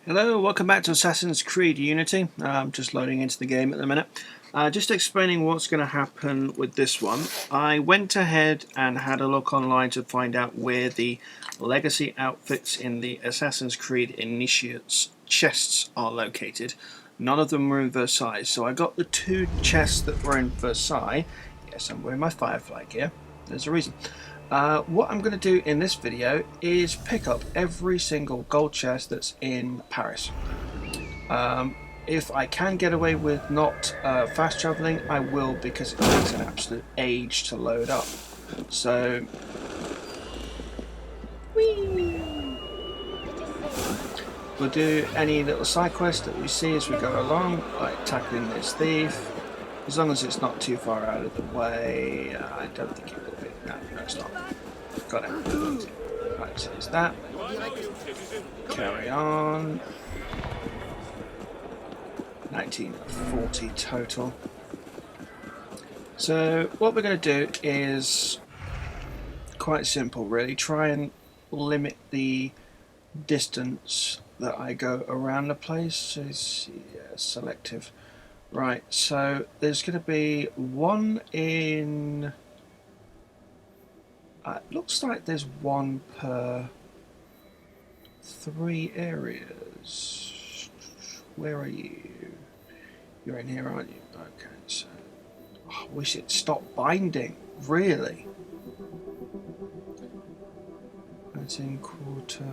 Hello, welcome back to Assassin's Creed Unity. I'm just loading into the game at the minute. Just explaining what's going to happen with this one. I went ahead and had a look online to find out where the legacy outfits in the Assassin's Creed Initiates chests are located. None of them were in Versailles, so I got the two chests that were in Versailles. Yes, I'm wearing my Firefly gear. There's a reason. What I'm going to do in this video is pick up every single gold chest that's in Paris. If I can get away with not fast travelling, I will, because it takes an absolute age to load up. So, we'll do any little side quests that we see as we go along, like tackling this thief. As long as it's not too far out of the way, I don't think it will be. No, it's not. Got it. Right, so there's that. Carry on. 1940 total. So what we're going to do is quite simple, really. Try and limit the distance that I go around the place. So it's selective. Right, so there's going to be one in... it looks like there's one per 3 areas. Where are you? You're in here, aren't you? Okay, so... I wish it stopped binding. Really? That's in quarter...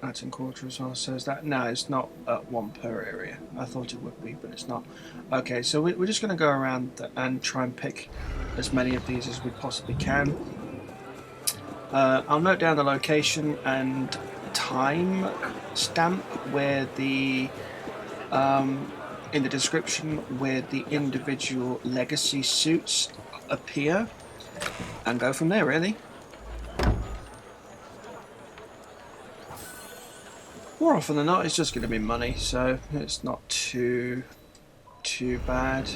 That's in quarter as well. So is that? No, it's not one per area. I thought it would be, but it's not. Okay, so we're just going to go around and try and pick as many of these as we possibly can. I'll note down the location and time stamp where the in the description where the individual legacy suits appear, and go from there. Really. More often than not, it's just going to be money, so it's not too bad.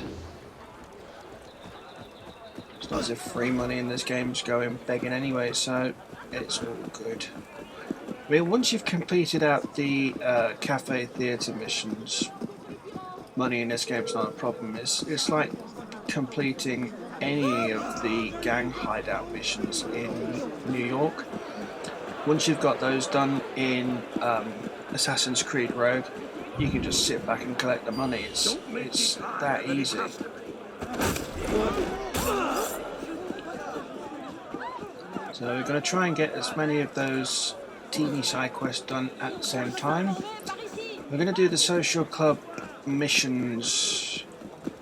It's not as if free money in this game is going begging anyway, so it's all good. I mean, once you've completed out the Café Theatre missions, money in this game is not a problem. It's like completing any of the gang hideout missions in New York. Once you've got those done in Assassin's Creed Rogue, you can just sit back and collect the money. It's that easy. So we're going to try and get as many of those teeny side quests done at the same time. We're going to do the social club missions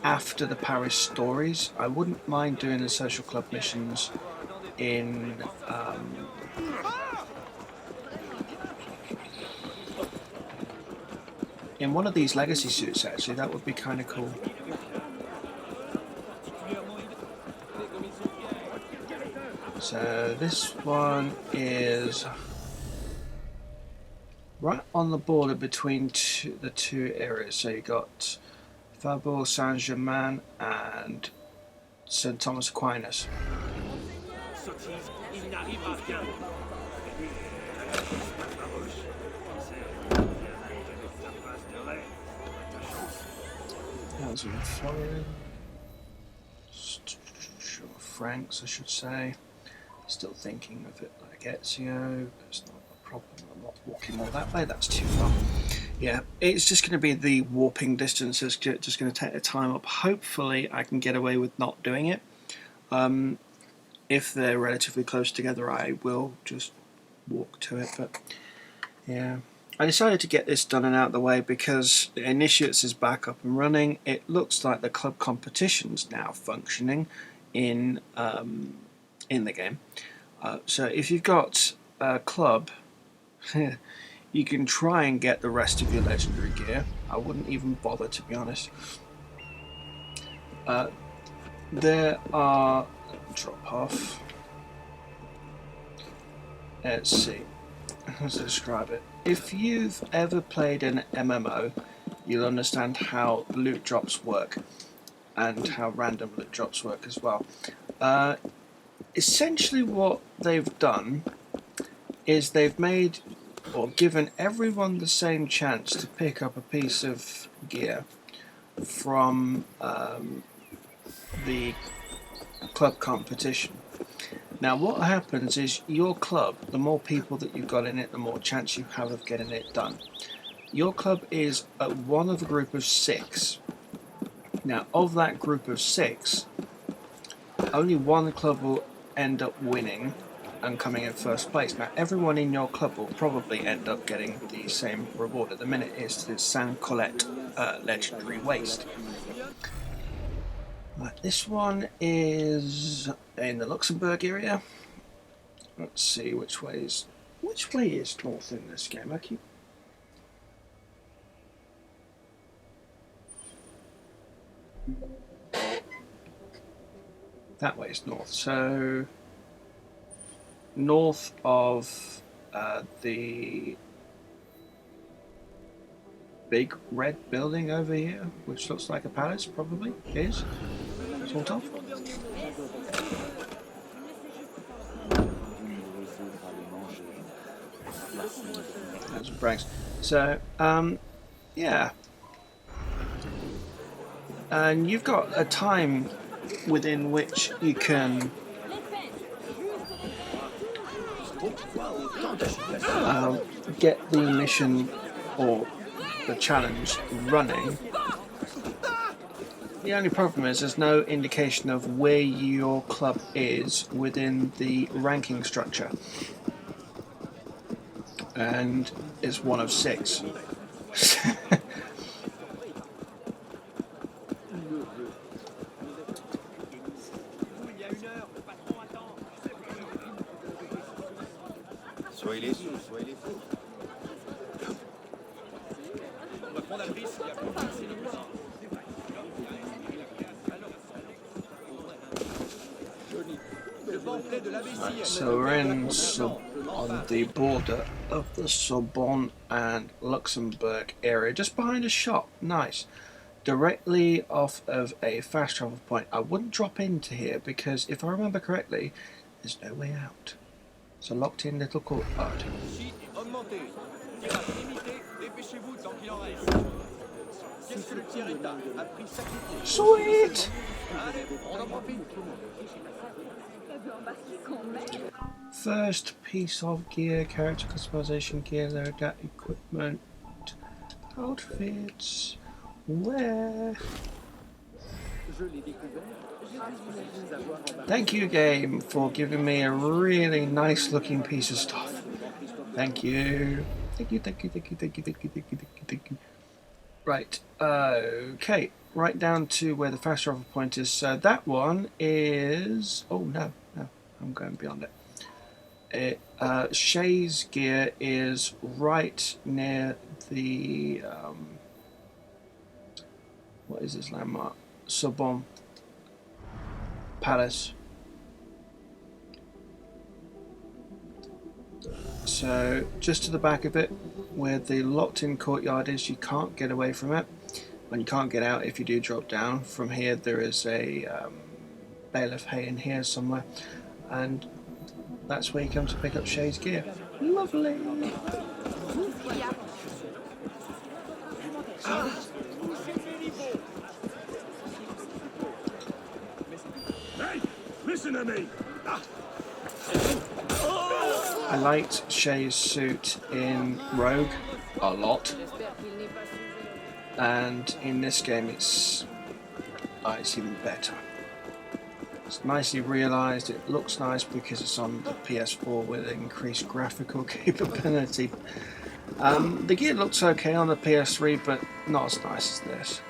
after the Paris stories. I wouldn't mind doing the social club missions in one of these legacy suits. Actually, that would be kind of cool. So this one is right on the border between the two areas. So you got Faubourg Saint-Germain and St. Thomas Aquinas. That was in Florida. Francs, I should say. Still thinking of it like Ezio. It's not a problem. I'm not walking all that way. That's too far. Yeah, it's just going to be the warping distance. It's just going to take the time up. Hopefully, I can get away with not doing it. If they're relatively close together, I will just walk to it. But yeah. I decided to get this done and out of the way because the Initiates is back up and running. It looks like the club competition's now functioning in the game. So if you've got a club, you can try and get the rest of your legendary gear. I wouldn't even bother, to be honest. There are... drop off. Let's see. How to describe it? If you've ever played an MMO, you'll understand how loot drops work and how random loot drops work as well. Essentially what they've done is they've made or given everyone the same chance to pick up a piece of gear from the club competition. Now what happens is your club, the more people that you've got in it, the more chance you have of getting it done. Your club is one of a group of 6. Now of that group of 6, only one club will end up winning and coming in first place. Now everyone in your club will probably end up getting the same reward. At the minute it's the Saint Colette legendary waste. Right, this one is in the Luxembourg area. Let's see which way is north in this game. I keep that way is north. So north of the big red building over here, which looks like a palace, probably is, sort of. Those brags. So, yeah. And you've got a time within which you can get the mission or the challenge running. The only problem is there's no indication of where your club is within the ranking structure, and it's one of 6. Right, so we're in on the border of the Sorbonne and Luxembourg area, just behind a shop. Nice. Directly off of a fast travel point. I wouldn't drop into here because if I remember correctly, there's no way out. It's a locked in little courtyard. Sweet! First piece of gear, character customization gear, their adapt equipment, outfits, where? Thank you, game, for giving me a really nice looking piece of stuff. Thank you. Thank you, thank you, thank you, thank you, thank you, thank you, thank you, thank you. Right, okay, right down to where the fast travel point is. So that one is... oh, no, I'm going beyond it. Shay's gear is right near the... what is this landmark? Sorbonne Palace. So just to the back of it, where the locked in courtyard is, you can't get away from it, and you can't get out if you do drop down. From here there is a bale of hay in here somewhere, and that's where you come to pick up Shay's gear. Lovely! Hey, listen to me! I liked Shay's suit in Rogue a lot, and in this game it's even better. It's nicely realised, it looks nice because it's on the PS4 with increased graphical capability. The gear looks okay on the PS3, but not as nice as this.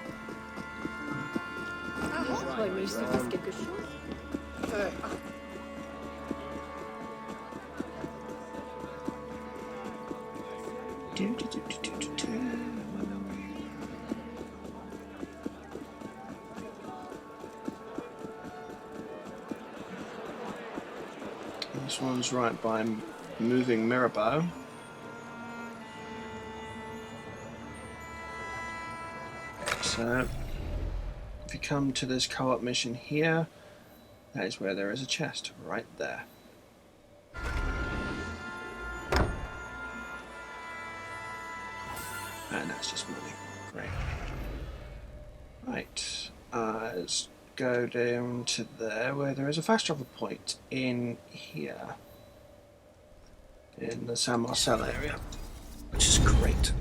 This one's right by moving Mirabeau. So if you come to this co-op mission here, that is where there is a chest, right there. And that's just money. Great. Right. Let's go down to there where there is a fast travel point in here. In the Saint-Marcel area. Which is great.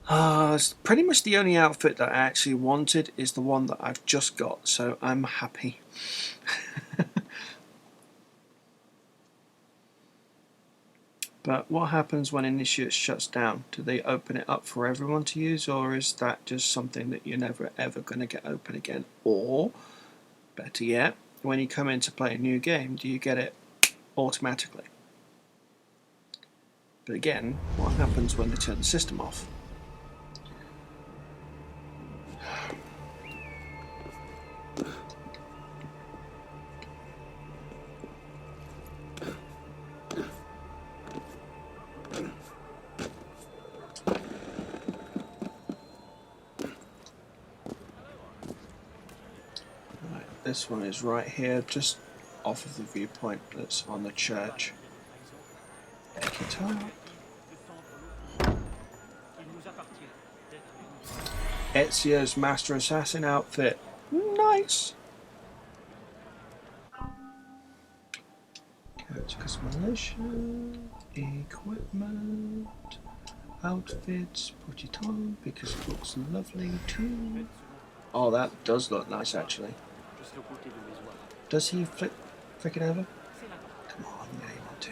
It's pretty much the only outfit that I actually wanted is the one that I've just got, so I'm happy. But what happens when Initiate shuts down? Do they open it up for everyone to use, or is that just something that you're never ever going to get open again? Or, better yet, when you come in to play a new game, do you get it automatically? But again, what happens when they turn the system off? This one is right here, just off of the viewpoint that's on the church. Pick it up. Ezio's Master Assassin outfit. Nice! Character customization, equipment, outfits, put it on because it looks lovely too. Oh, that does look nice actually. Does he flick it over? Come on, yeah, you want to.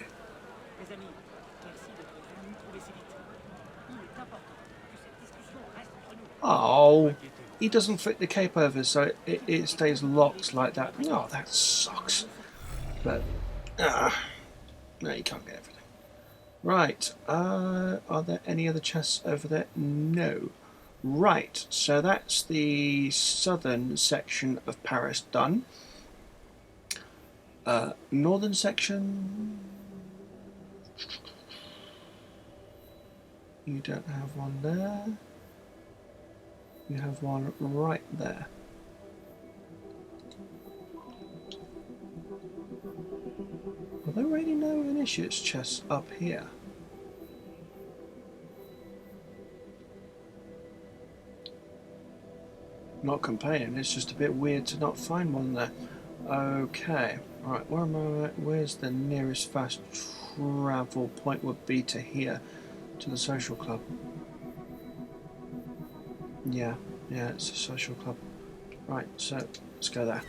Oh, he doesn't flick the cape over, so it stays locked like that. Oh, that sucks. But, no, you can't get everything. Right, are there any other chests over there? No. Right, so that's the southern section of Paris done. Northern section... You don't have one there. You have one right there. Are there really no Initiates chests up here? Not complaining, it's just a bit weird to not find one there. Okay, right, where am I? Where's the nearest fast travel point would be to here, to the social club? Yeah, it's a social club. Right, so let's go there.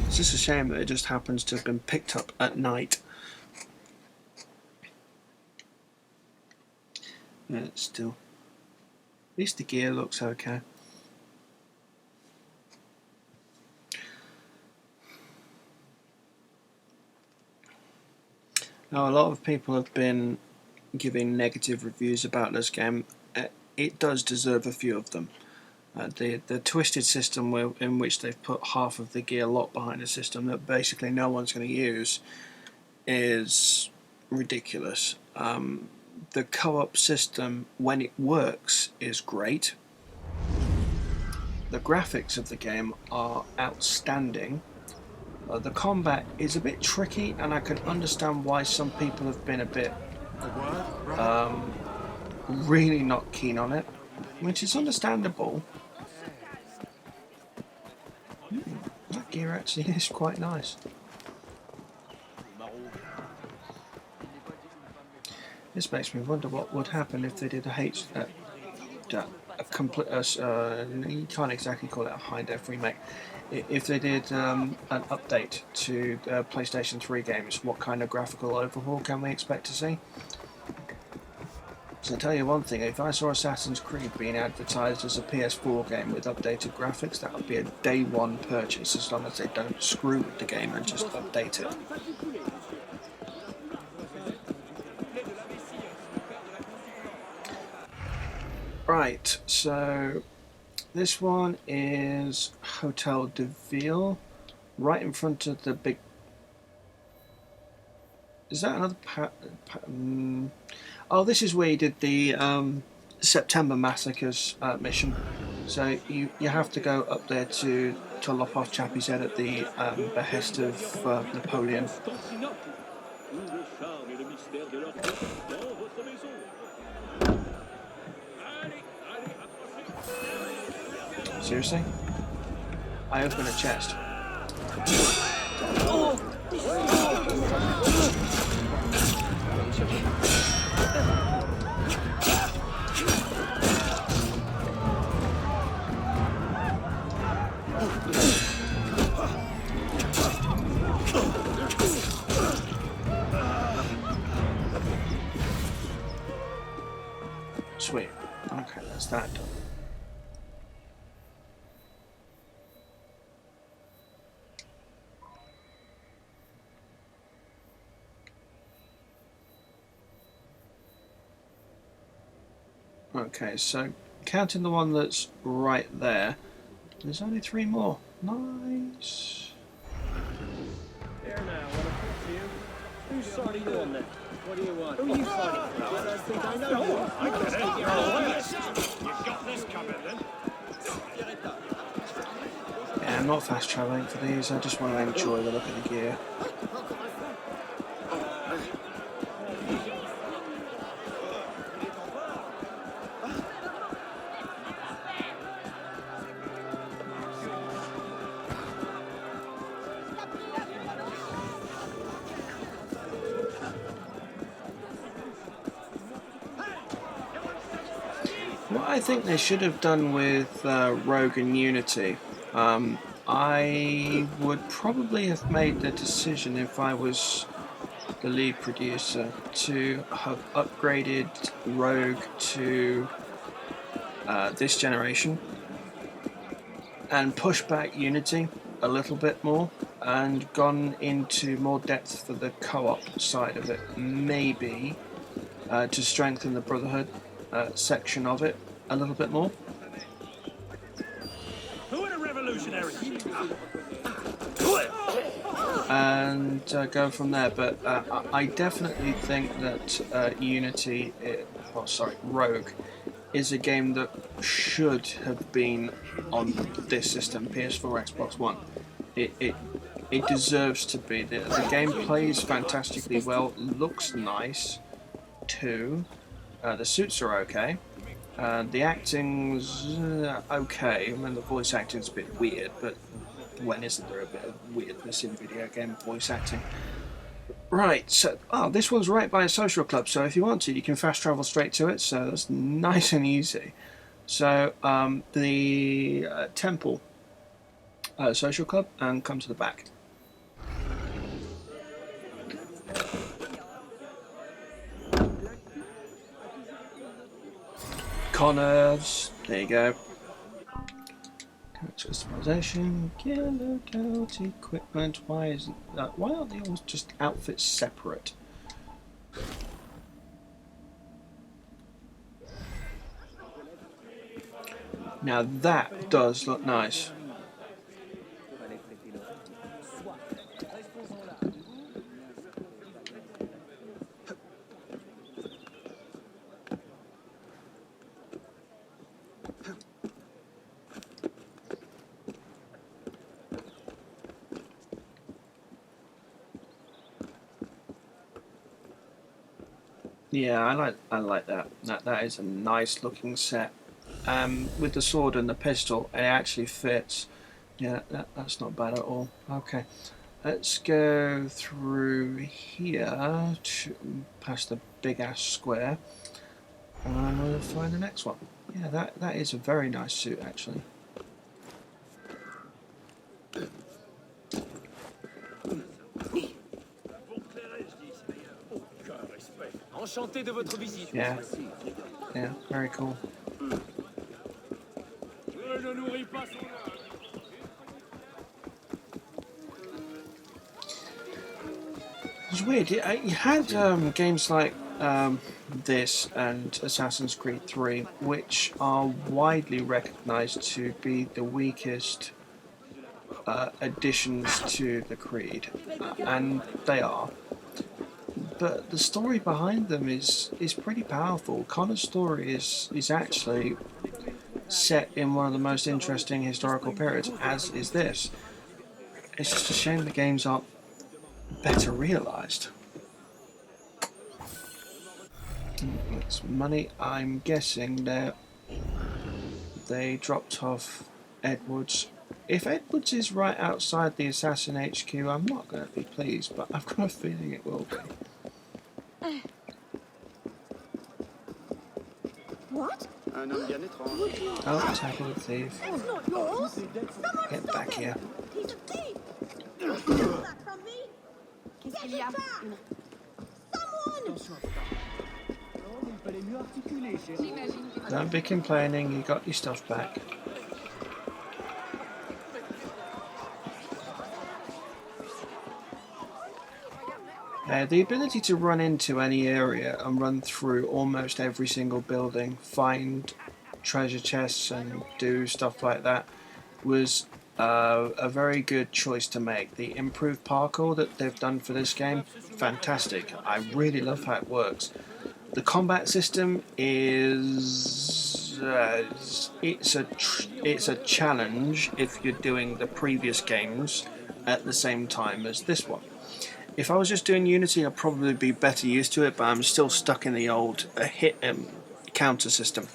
It's just a shame that it just happens to have been picked up at night. Yeah, still. At least the gear looks okay. Now, a lot of people have been giving negative reviews about this game. It does deserve a few of them. The twisted system in which they've put half of the gear locked behind a system that basically no one's going to use is ridiculous. The co-op system, when it works, is great. The graphics of the game are outstanding. The combat is a bit tricky, and I can understand why some people have been a bit really not keen on it, which is understandable. That gear actually is quite nice. This makes me wonder what would happen if they did a complete. You can't exactly call it a high-def remake. If they did an update to the PlayStation 3 games, what kind of graphical overhaul can we expect to see? So I'll tell you one thing, if I saw Assassin's Creed being advertised as a PS4 game with updated graphics, that would be a day one purchase, as long as they don't screw with the game and just update it. Right, so this one is Hotel de Ville, right in front of the big... Is that another... Oh, this is where you did the September Massacres mission. So you have to go up there to lop off Chappie's head at the behest of Napoleon. Seriously? I open a chest. Sweet. Okay, that's that done. Okay, so counting the one that's right there, there's only 3 more. Nice. There now, want to talk to you? Who's sorry you on there? What do you want? Who are you fighting for? I don't think I know you. I get it. You've got this covered then. Yeah, I'm not fast travelling for these, I just want to enjoy the look of the gear. What I think they should have done with Rogue and Unity, I would probably have made the decision if I was the lead producer to have upgraded Rogue to this generation and pushed back Unity a little bit more and gone into more depth for the co-op side of it, maybe to strengthen the Brotherhood section of it a little bit more. Who are the revolutionaries? And go from there, but I definitely think that Rogue is a game that should have been on this system, PS4, Xbox One. It deserves to be. The game plays fantastically well, looks nice too. The suits are okay. The acting's okay. I mean, the voice acting's a bit weird, but when isn't there a bit of weirdness in video game voice acting? Right, so this one's right by a social club, so if you want to, you can fast travel straight to it, so that's nice and easy. So the Temple social club, and come to the back. Connors, there you go. Customization, yellow belt, equipment. Why aren't they all just outfits separate? Now that does look nice. Yeah, I like that. That is a nice looking set. With the sword and the pistol, it actually fits. Yeah, that's not bad at all. Okay, let's go through here past the big ass square, and we'll find the next one. Yeah, that is a very nice suit actually. Yeah, very cool. It's weird. You had games like this and Assassin's Creed 3, which are widely recognised to be the weakest additions to the Creed, and they are. But the story behind them is pretty powerful. Connor's story is actually set in one of the most interesting historical periods, as is this. It's just a shame the games aren't better realised. It's money. I'm guessing that they dropped off Edwards. If Edwards is right outside the Assassin HQ, I'm not going to be pleased, but I've got a feeling it will be. What? Oh, tackle the thief. It's not yours. Get back here. He's a thief. Steal that from me. Qu'est-ce Get qu'il y a? it back. Someone. Don't be complaining, you got your stuff back. The ability to run into any area and run through almost every single building, find treasure chests and do stuff like that was a very good choice to make. The improved parkour that they've done for this game, fantastic. I really love how it works. The combat system is it's a challenge if you're doing the previous games at the same time as this one. If I was just doing Unity, I'd probably be better used to it, but I'm still stuck in the old hit counter system.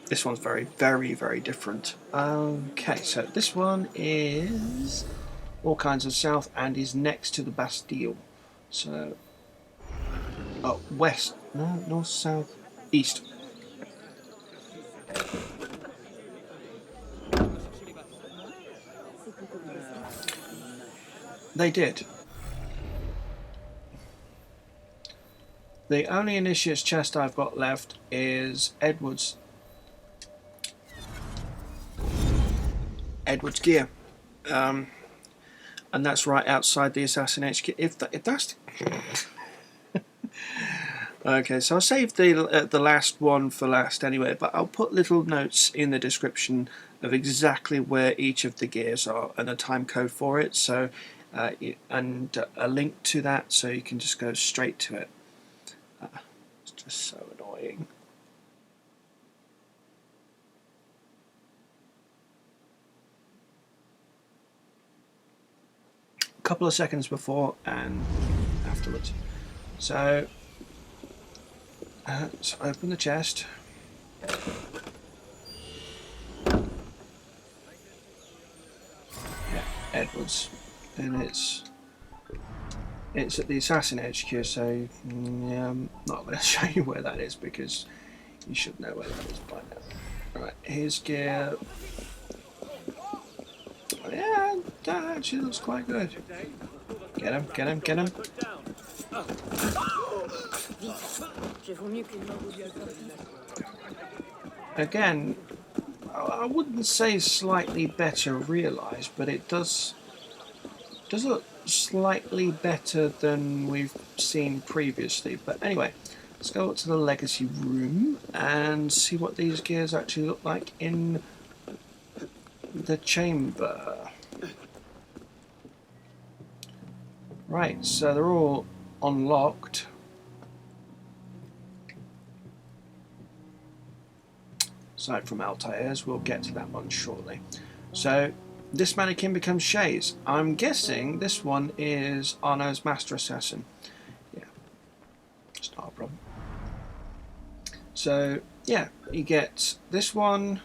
This one's very, very, very different. Okay, so this one is all kinds of south and is next to the Bastille. So, oh, west, no, north, south, east. They did. The only initiate's chest I've got left is Edward's gear, and that's right outside the Assassin HQ. If that's okay, so I'll save the last one for last anyway. But I'll put little notes in the description of exactly where each of the gears are and a time code for it. So and a link to that, so you can just go straight to it. It's just so annoying. A couple of seconds before and afterwards. So let's open the chest. Yeah, Edwards, and it's at the Assassin HQ, so I'm not going to show you where that is because you should know where that is by now. Right, here's gear. Yeah, that actually looks quite good. Get him, get him, get him. Again, I wouldn't say slightly better realised, but it does look slightly better than we've seen previously. But anyway, let's go up to the legacy room and see what these gears actually look like in the chamber. Right, so they're all unlocked. Aside from Altair's, we'll get to that one shortly. So this mannequin becomes Shay's. I'm guessing this one is Arno's Master Assassin. Yeah, it's not a problem. So yeah, you get this one,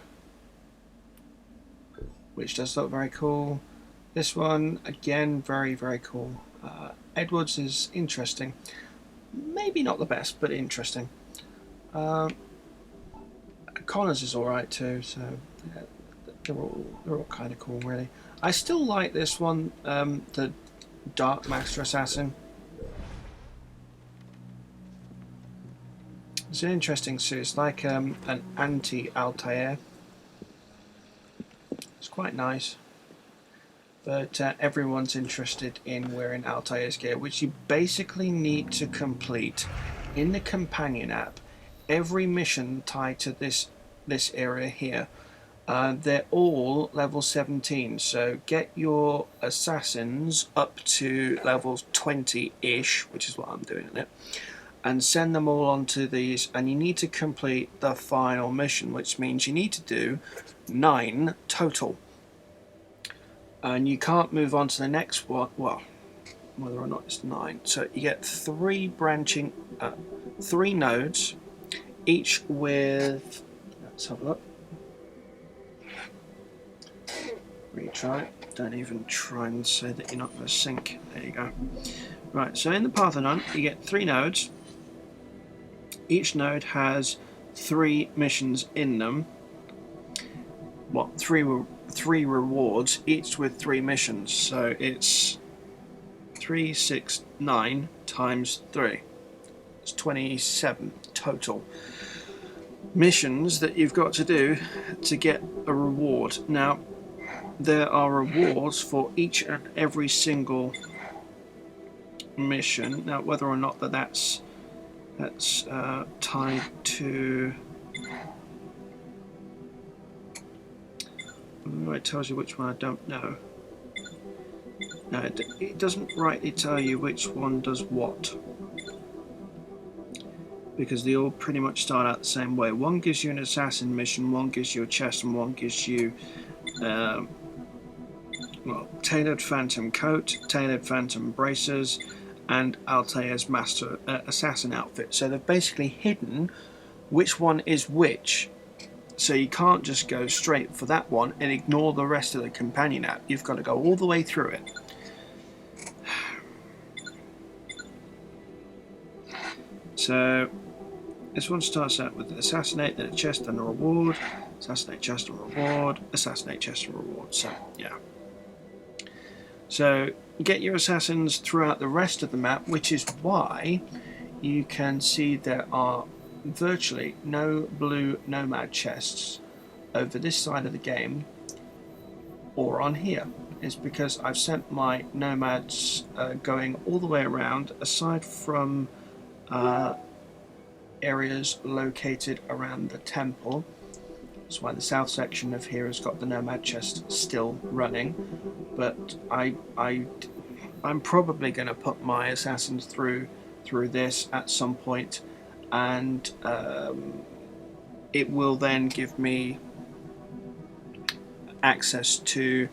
which does look very cool. This one, again, very, very cool. Edwards is interesting. Maybe not the best, but interesting. Connor's is alright too, so yeah, they're all kind of cool, really. I still like this one, the Dark Master Assassin. It's an interesting suit. It's like an anti-Altair. It's quite nice. But everyone's interested in wearing Altair's gear, which you basically need to complete in the companion app. Every mission tied to this area here, they're all level 17. So get your assassins up to levels 20-ish, which is what I'm doing in it, and send them all onto these. And you need to complete the final mission, which means you need to do 9 total. And you can't move on to the next one, well, whether or not it's 9. So you get 3 branching, 3 nodes, each with, let's have a look, Retry. Don't even try and say that you're not going to sink. There you go. Right, so in the Parthenon, you get 3 nodes. Each node has 3 missions in them. Well, three rewards, each with 3 missions. So it's 3, 6, 9 times 3. It's 27 total missions that you've got to do to get a reward. Now, there are rewards for each and every single mission. Now, whether or not that's tied to... It tells you which one, I don't know. No, it doesn't rightly tell you which one does what, because they all pretty much start out the same way. One gives you an assassin mission, one gives you a chest, and one gives you well, tailored phantom coat, tailored phantom bracers, and Altair's master assassin outfit. So they've basically hidden which one is which. So you can't just go straight for that one and ignore the rest of the companion app. You've got to go all the way through it. So this one starts out with assassinate, then a chest, then a reward. Assassinate, chest, and reward. Assassinate, chest, and reward. So, yeah. So get your assassins throughout the rest of the map, which is why you can see there are virtually no blue nomad chests over this side of the game or on here. It's because I've sent my nomads going all the way around, aside from areas located around the temple. That's why the south section of here has got the nomad chest still running, but I'm probably going to put my assassins through this at some point, and it will then give me access to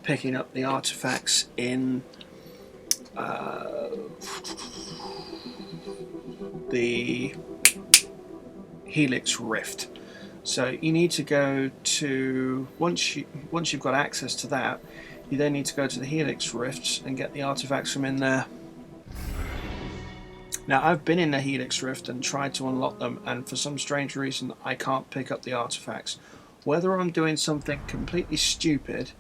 picking up the artifacts in the Helix Rift. So you need to go to, once you've got access to that, you then need to go to the Helix Rifts and get the artifacts from in there. Now, I've been in the Helix Rift and tried to unlock them, and for some strange reason I can't pick up the artifacts. Whether I'm doing something completely stupid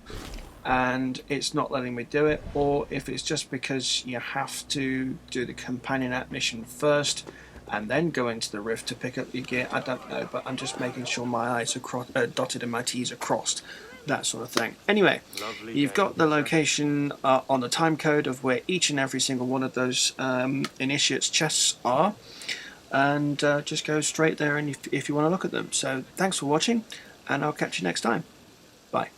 and it's not letting me do it, or if it's just because you have to do the companion app mission first and then go into the rift to pick up your gear, I don't know, but I'm just making sure my I's are dotted and my T's are crossed, that sort of thing. Anyway, you've got the location on the time code of where each and every single one of those initiates chests are, and just go straight there and if you want to look at them. So thanks for watching, and I'll catch you next time. Bye.